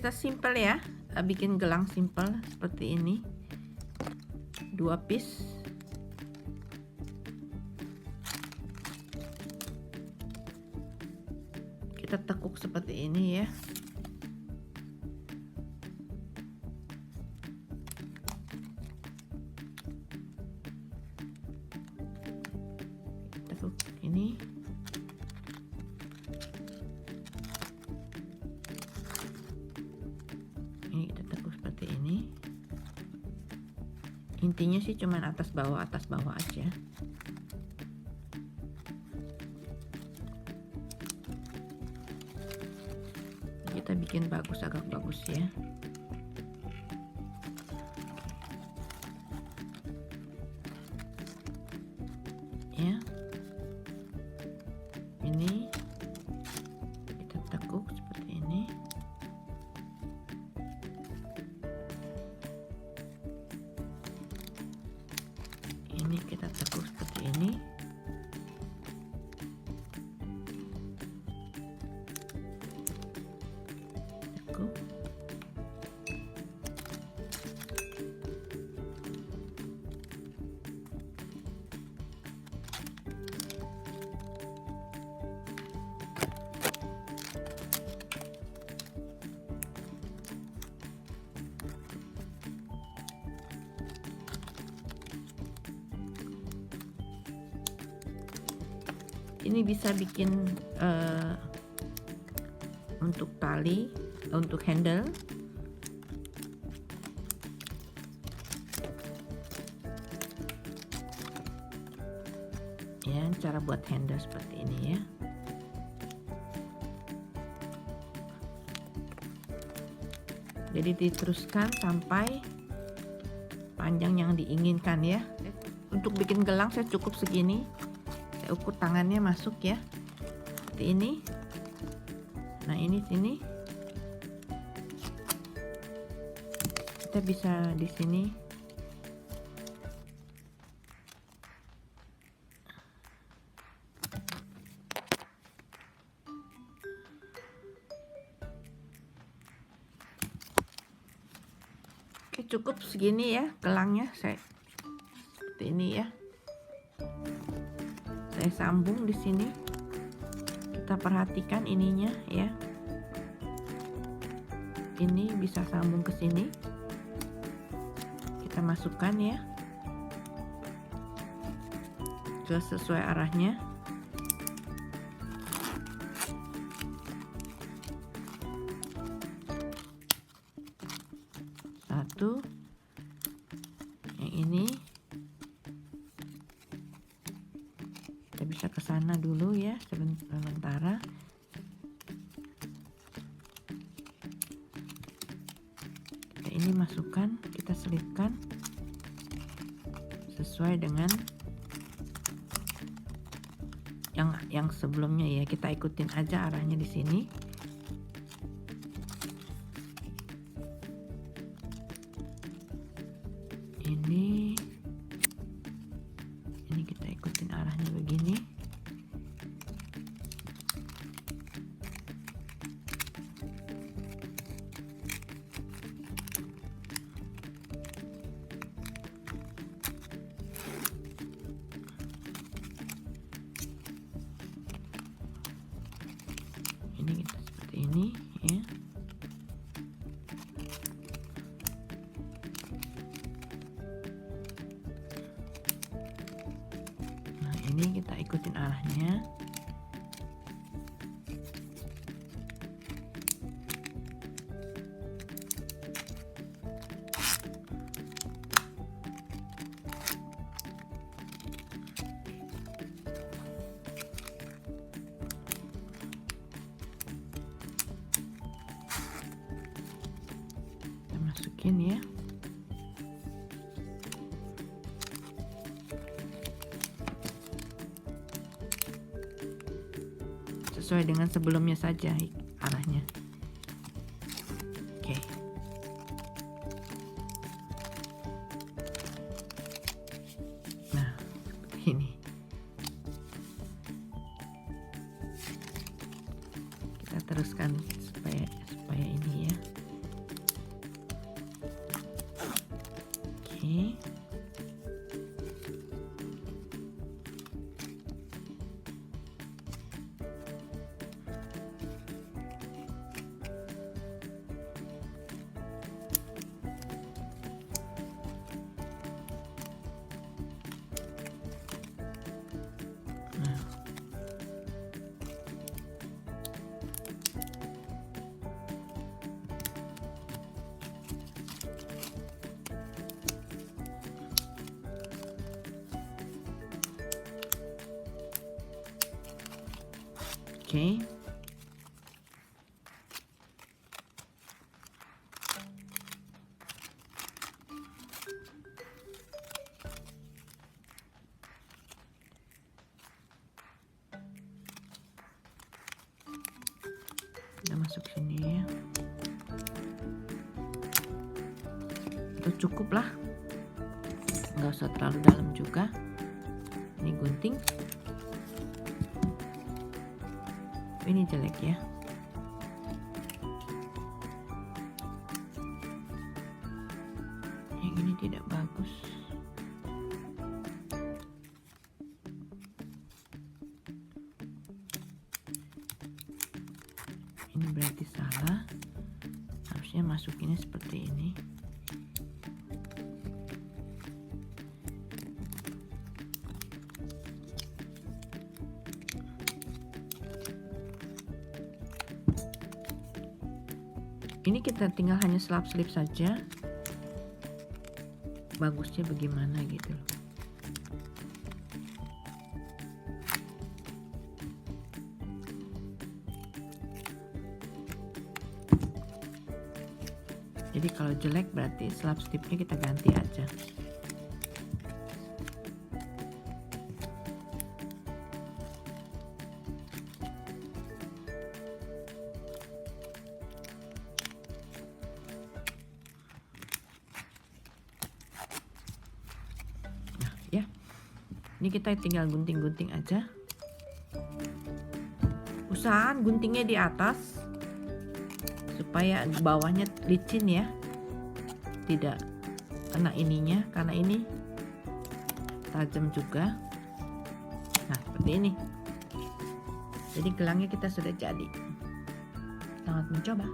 Kita simple ya, bikin gelang simple seperti ini, 2 piece. Kita tekuk seperti ini ya. Tekuk ini. Ini kita tekuk seperti ini. Intinya sih cuman atas bawah aja. Kita bikin bagus, agak bagus ya. Ya. Ini kita tekuk seperti ini. Ini kita tekuk seperti ini. Tekuk. Ini bisa bikin untuk tali, untuk handle. Ya, cara buat handle seperti ini ya. Jadi diteruskan sampai panjang yang diinginkan ya. Untuk bikin gelang saya cukup segini. Saya ukur tangannya masuk ya, seperti ini. Nah ini sini kita bisa di sini. Oke, cukup segini ya gelangnya, saya seperti ini ya. Saya sambung di sini. Kita perhatikan ininya ya. Ini bisa sambung ke sini. Kita masukkan ya. Sesuai arahnya. Satu. Yang ini kita bisa ke sana dulu ya sementara. Kita ini masukkan, kita selipkan sesuai dengan yang sebelumnya ya. Kita ikutin aja arahnya di sini. Ini kita ikutin arahnya begini. Ini kita seperti ini ya. Ini kita ikutin arahnya. Kita masukin ya. Sesuai dengan sebelumnya saja arahnya. Oke. Nah, seperti ini. Kita teruskan supaya ini ya. Oke. Kita masuk sini ya. Itu cukup lah, nggak usah terlalu dalam juga. Ini gunting, ini jelek ya. Yang ini tidak bagus. Ini berarti salah, harusnya masukinnya seperti ini. Ini kita tinggal hanya selap-selip saja, bagusnya bagaimana gitu loh. Jadi kalau jelek berarti selap-selipnya kita ganti aja. Ya, ini kita tinggal gunting-gunting aja. Usahakan guntingnya di atas supaya bawahnya licin ya, tidak kena ininya, karena ini tajam juga. Nah seperti ini, jadi gelangnya kita sudah jadi. Selamat mencoba.